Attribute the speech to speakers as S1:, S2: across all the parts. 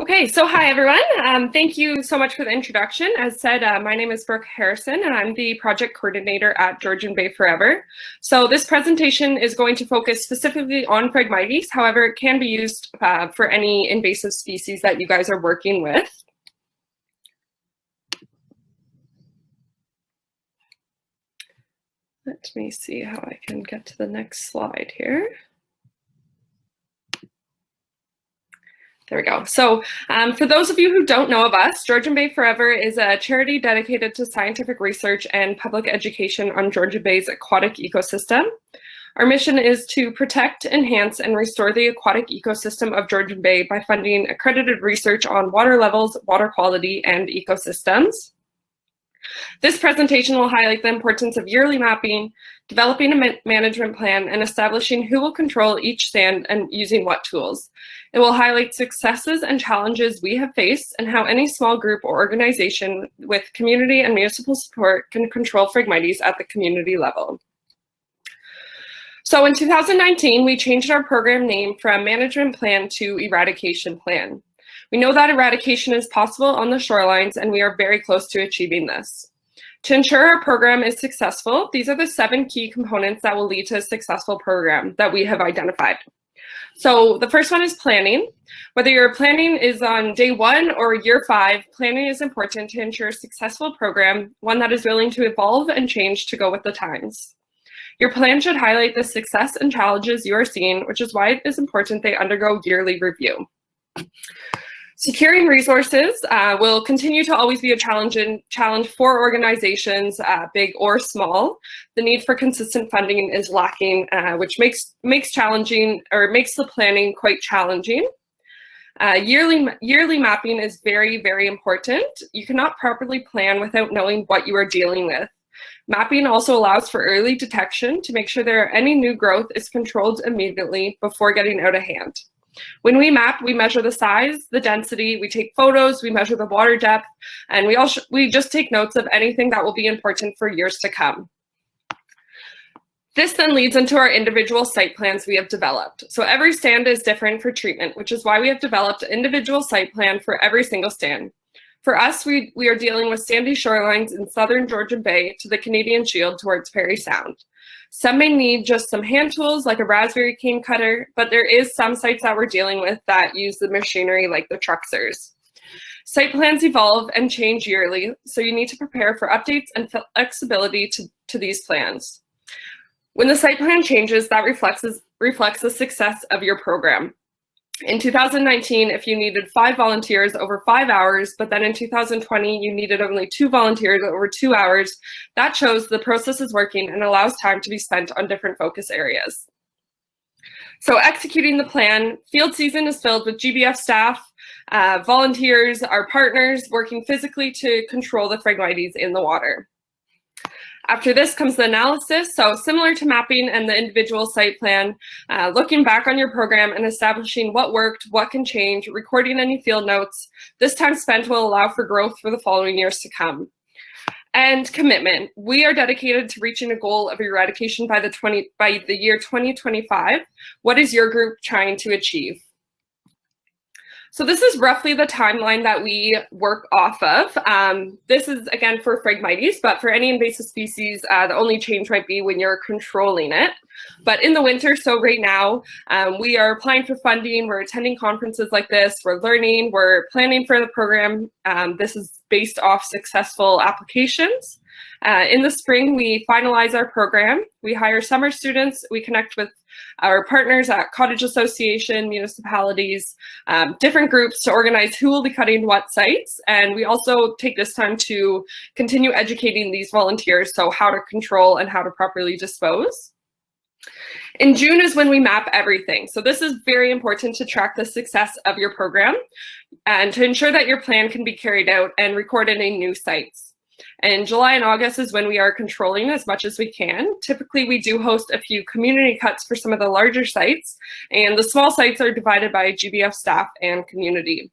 S1: Okay, so hi everyone. Thank you so much for the introduction. As said, my name is Brooke Harrison and I'm the project coordinator at Georgian Bay Forever. So this presentation is going to focus specifically on Phragmites. However, it can be used for any invasive species that you guys are working with. Let me see how I can get to the next slide here. There we go. So for those of you who don't know of us, Georgian Bay Forever is a charity dedicated to scientific research and public education on Georgian Bay's aquatic ecosystem. Our mission is to protect, enhance, and restore the aquatic ecosystem of Georgian Bay by funding accredited research on water levels, water quality, and ecosystems. This presentation will highlight the importance of yearly mapping, developing a management plan, and establishing who will control each stand and using what tools. It will highlight successes and challenges we have faced and how any small group or organization with community and municipal support can control Phragmites at the community level. So in 2019, we changed our program name from Management Plan to Eradication Plan. We know that eradication is possible on the shorelines, and we are very close to achieving this. To ensure our program is successful, these are the 7 key components that will lead to a successful program that we have identified. So the first one is planning. Whether your planning is on day 1 or year 5, planning is important to ensure a successful program, one that is willing to evolve and change to go with the times. Your plan should highlight the success and challenges you are seeing, which is why it is important they undergo yearly review. Securing resources will continue to always be a challenge for organizations, big or small. The need for consistent funding is lacking, which makes the planning quite challenging. Yearly mapping is very, very important. You cannot properly plan without knowing what you are dealing with. Mapping also allows for early detection to make sure any new growth is controlled immediately before getting out of hand. When we map, we measure the size, the density, we take photos, we measure the water depth, and we just take notes of anything that will be important for years to come. This then leads into our individual site plans we have developed. So every stand is different for treatment, which is why we have developed an individual site plan for every single stand. For us, we are dealing with sandy shorelines in southern Georgian Bay to the Canadian Shield towards Parry Sound. Some may need just some hand tools like a raspberry cane cutter, but there is some sites that we're dealing with that use the machinery like the trucksers. Site plans evolve and change yearly, so you need to prepare for updates and flexibility to these plans. When the site plan changes, that reflects the success of your program. In 2019, if you needed 5 volunteers over 5 hours, but then in 2020, you needed only 2 volunteers over 2 hours, that shows the process is working and allows time to be spent on different focus areas. So executing the plan, field season is filled with GBF staff, volunteers, our partners working physically to control the Phragmites in the water. After this comes the analysis, so similar to mapping and the individual site plan, looking back on your program and establishing what worked, what can change, recording any field notes. This time spent will allow for growth for the following years to come. And commitment. We are dedicated to reaching a goal of eradication by the year 2025. What is your group trying to achieve? So this is roughly the timeline that we work off of. This is, again, for Phragmites, but for any invasive species, the only change might be when you're controlling it. But in the winter, so right now, we are applying for funding, we're attending conferences like this, we're learning, we're planning for the program. This is based off successful applications. In the spring, we finalize our program. We hire summer students. We connect with our partners at Cottage Association, municipalities, different groups to organize who will be cutting what sites. And we also take this time to continue educating these volunteers, so how to control and how to properly dispose. In June is when we map everything. So this is very important to track the success of your program and to ensure that your plan can be carried out and record any new sites. And July and August is when we are controlling as much as we can. Typically, we do host a few community cuts for some of the larger sites, and the small sites are divided by GBF staff and community.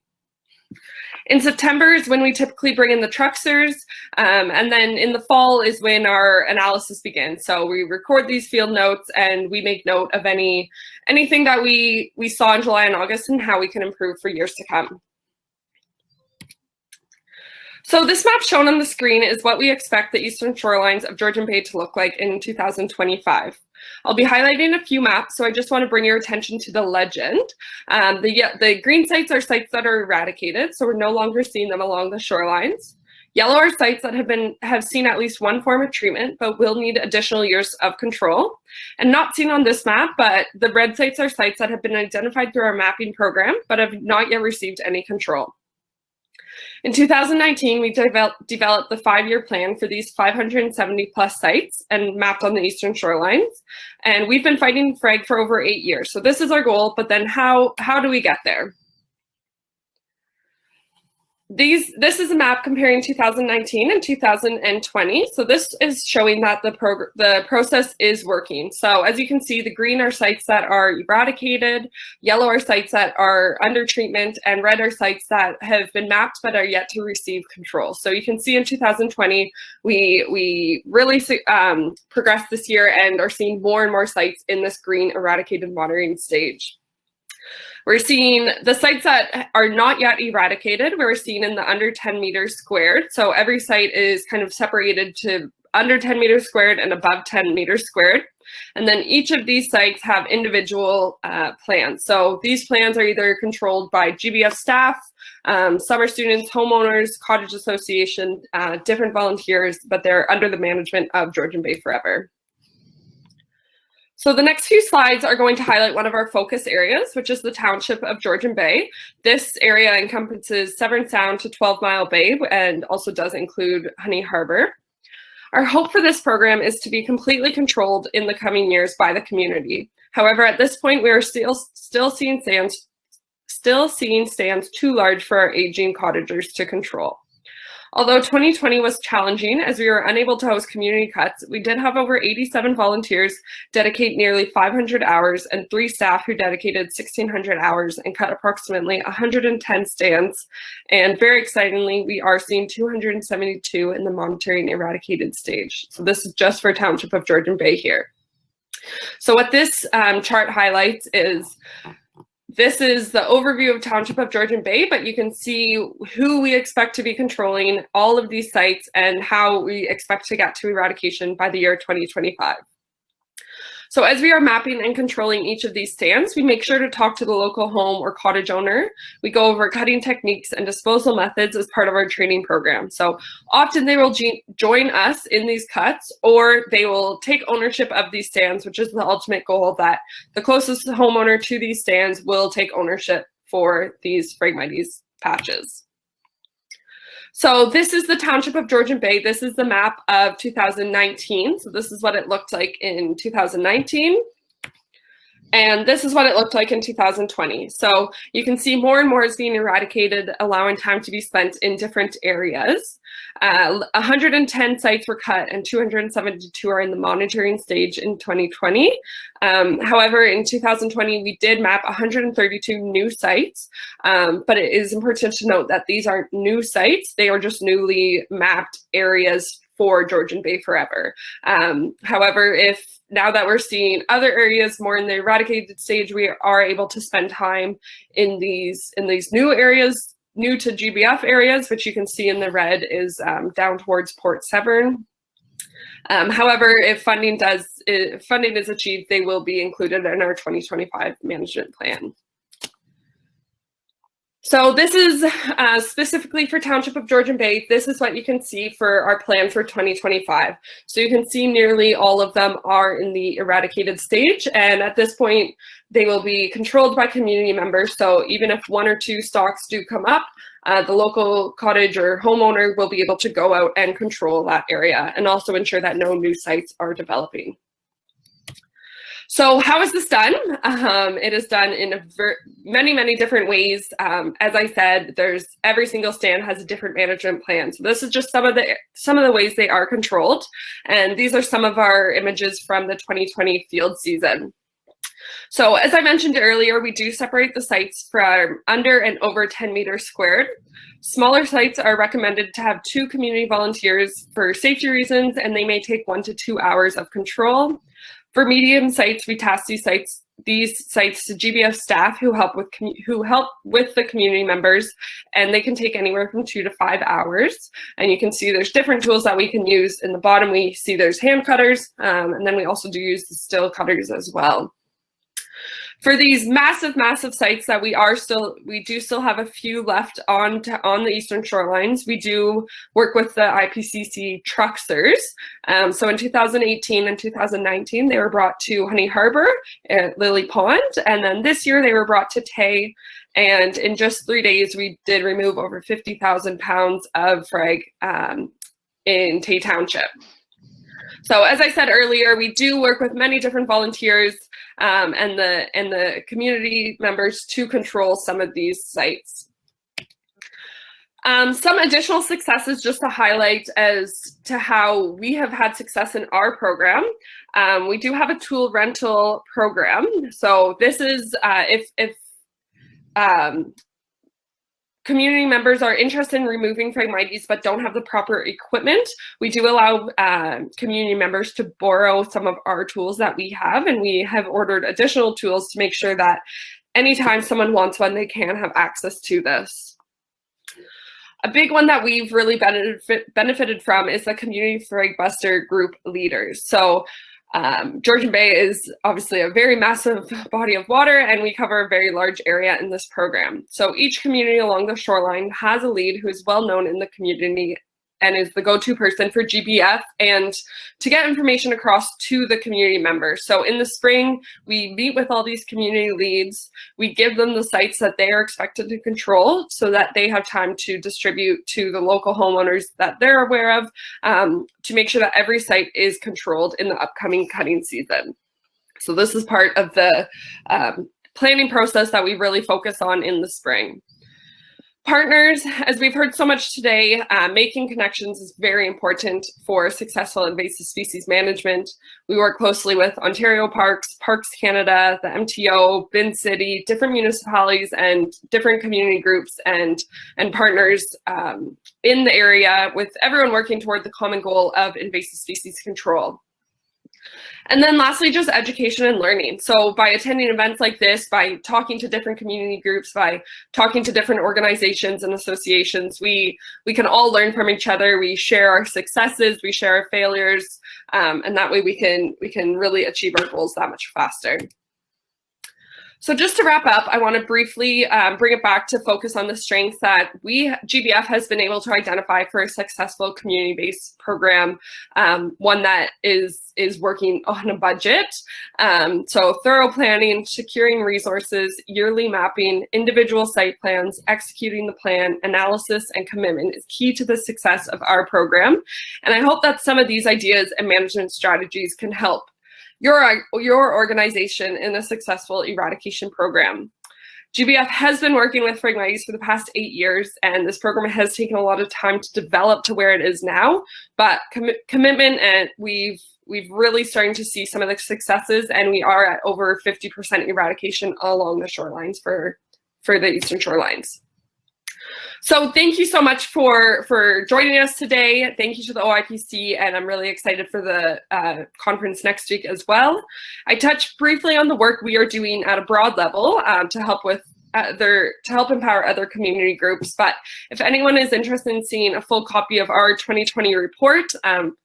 S1: In September is when we typically bring in the trucksers, and then in the fall is when our analysis begins. So we record these field notes and we make note of anything that we saw in July and August and how we can improve for years to come. So this map shown on the screen is what we expect the eastern shorelines of Georgian Bay to look like in 2025. I'll be highlighting a few maps, so I just want to bring your attention to the legend. The green sites are sites that are eradicated, so we're no longer seeing them along the shorelines. Yellow are sites that have seen at least one form of treatment, but will need additional years of control. And not seen on this map, but the red sites are sites that have been identified through our mapping program, but have not yet received any control. In 2019, we developed the 5-year plan for these 570 plus sites and mapped on the eastern shorelines. And we've been fighting frag for over 8 years. So this is our goal, but then how do we get there? This is a map comparing 2019 and 2020. So this is showing that the process is working. So as you can see, the green are sites that are eradicated, yellow are sites that are under treatment, and red are sites that have been mapped but are yet to receive control. So you can see in 2020, we really progressed this year and are seeing more and more sites in this green eradicated monitoring stage. We're seeing the sites that are not yet eradicated, we're seeing in the under 10 meters squared. So every site is kind of separated to under 10 meters squared and above 10 meters squared. And then each of these sites have individual plans. So these plans are either controlled by GBF staff, summer students, homeowners, cottage association, different volunteers, but they're under the management of Georgian Bay Forever. So the next few slides are going to highlight one of our focus areas, which is the Township of Georgian Bay. This area encompasses Severn Sound to 12 Mile Bay and also does include Honey Harbor. Our hope for this program is to be completely controlled in the coming years by the community. However, at this point, we are still seeing stands too large for our aging cottagers to control. Although 2020 was challenging as we were unable to host community cuts, we did have over 87 volunteers dedicate nearly 500 hours and 3 staff who dedicated 1,600 hours and cut approximately 110 stands. And very excitingly, we are seeing 272 in the monitoring eradicated stage. So this is just for Township of Georgian Bay here. So what this chart highlights is this is the overview of Township of Georgian Bay, but you can see who we expect to be controlling all of these sites and how we expect to get to eradication by the year 2025. So as we are mapping and controlling each of these stands, we make sure to talk to the local home or cottage owner. We go over cutting techniques and disposal methods as part of our training program. So often they will join us in these cuts, or they will take ownership of these stands, which is the ultimate goal, that the closest homeowner to these stands will take ownership for these Phragmites patches. So this is the Township of Georgian Bay. This is the map of 2019. So this is what it looked like in 2019. And this is what it looked like in 2020. So you can see more and more is being eradicated, allowing time to be spent in different areas. 110 sites were cut and 272 are in the monitoring stage in 2020. However, in 2020, we did map 132 new sites, but it is important to note that these aren't new sites. They are just newly mapped areas for Georgian Bay Forever. However, now that we're seeing other areas more in the eradicated stage, we are able to spend time in these new areas, new to GBF areas, which you can see in the red is down towards Port Severn. However, if funding is achieved, they will be included in our 2025 management plan. So this is specifically for Township of Georgian Bay. This is what you can see for our plan for 2025. So you can see nearly all of them are in the eradicated stage. And at this point, they will be controlled by community members. So even if 1 or 2 stocks do come up, the local cottage or homeowner will be able to go out and control that area and also ensure that no new sites are developing. So how is this done? It is done in many different ways. As I said, every single stand has a different management plan. So this is just some of the ways they are controlled. And these are some of our images from the 2020 field season. So as I mentioned earlier, we do separate the sites from under and over 10 meters squared. Smaller sites are recommended to have 2 community volunteers for safety reasons, and they may take 1 to 2 hours of control. For medium sites, we task these sites these sites to GBF staff who help with the community members, and they can take anywhere from 2 to 5 hours. And you can see there's different tools that we can use. In the bottom, we see there's hand cutters, and then we also do use the still cutters as well. For these massive sites that we do still have a few left on the eastern shorelines. We do work with the IPCC truxers. So in 2018 and 2019, they were brought to Honey Harbor at Lily Pond, and then this year they were brought to Tay. And in just 3 days, we did remove over 50,000 pounds of frag in Tay Township. So as I said earlier, we do work with many different volunteers and the community members to control some of these sites. Some additional successes just to highlight as to how we have had success in our program. We do have a tool rental program. So this is if community members are interested in removing Phragmites but don't have the proper equipment, we do allow community members to borrow some of our tools that we have, and we have ordered additional tools to make sure that anytime someone wants one, they can have access to this. A big one that we've really benefited from is the community frag buster group leaders. So Georgian Bay is obviously a very massive body of water, and we cover a very large area in this program. So each community along the shoreline has a lead who is well known in the community and is the go-to person for GBF and to get information across to the community members. So in the spring, we meet with all these community leads. We give them the sites that they are expected to control so that they have time to distribute to the local homeowners that they're aware of, to make sure that every site is controlled in the upcoming cutting season. So this is part of the planning process that we really focus on in the spring. Partners, as we've heard so much today, making connections is very important for successful invasive species management. We work closely with Ontario Parks, Parks Canada, the MTO, Bin City, different municipalities and different community groups and partners in the area, with everyone working toward the common goal of invasive species control. And then lastly, just education and learning. So by attending events like this, by talking to different community groups, by talking to different organizations and associations, we can all learn from each other. We share our successes, we share our failures, and that way we can really achieve our goals that much faster. So just to wrap up, I want to briefly bring it back to focus on the strengths that GBF has been able to identify for a successful community-based program, one that is working on a budget. So thorough planning, securing resources, yearly mapping, individual site plans, executing the plan, analysis, and commitment is key to the success of our program. And I hope that some of these ideas and management strategies can help your organization in a successful eradication program. GBF has been working with Phragmites for the past 8 years, and this program has taken a lot of time to develop to where it is now, but commitment, and we've really starting to see some of the successes, and we are at over 50% eradication along the shorelines for the eastern shorelines. So thank you so much for joining us today. Thank you to the OIPC, and I'm really excited for the conference next week as well. I touched briefly on the work we are doing at a broad level to help empower other community groups. But if anyone is interested in seeing a full copy of our 2020 report,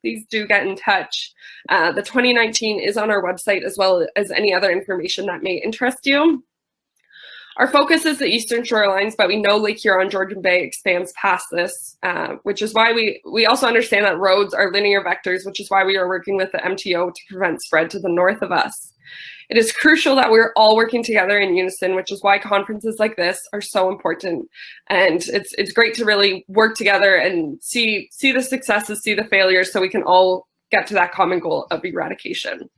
S1: please do get in touch. The 2019 is on our website, as well as any other information that may interest you. Our focus is the eastern shorelines, but we know Lake Huron, Georgian Bay expands past this, which is why we also understand that roads are linear vectors, which is why we are working with the MTO to prevent spread to the north of us. It is crucial that we're all working together in unison, which is why conferences like this are so important. And it's great to really work together and see the successes, see the failures, so we can all get to that common goal of eradication.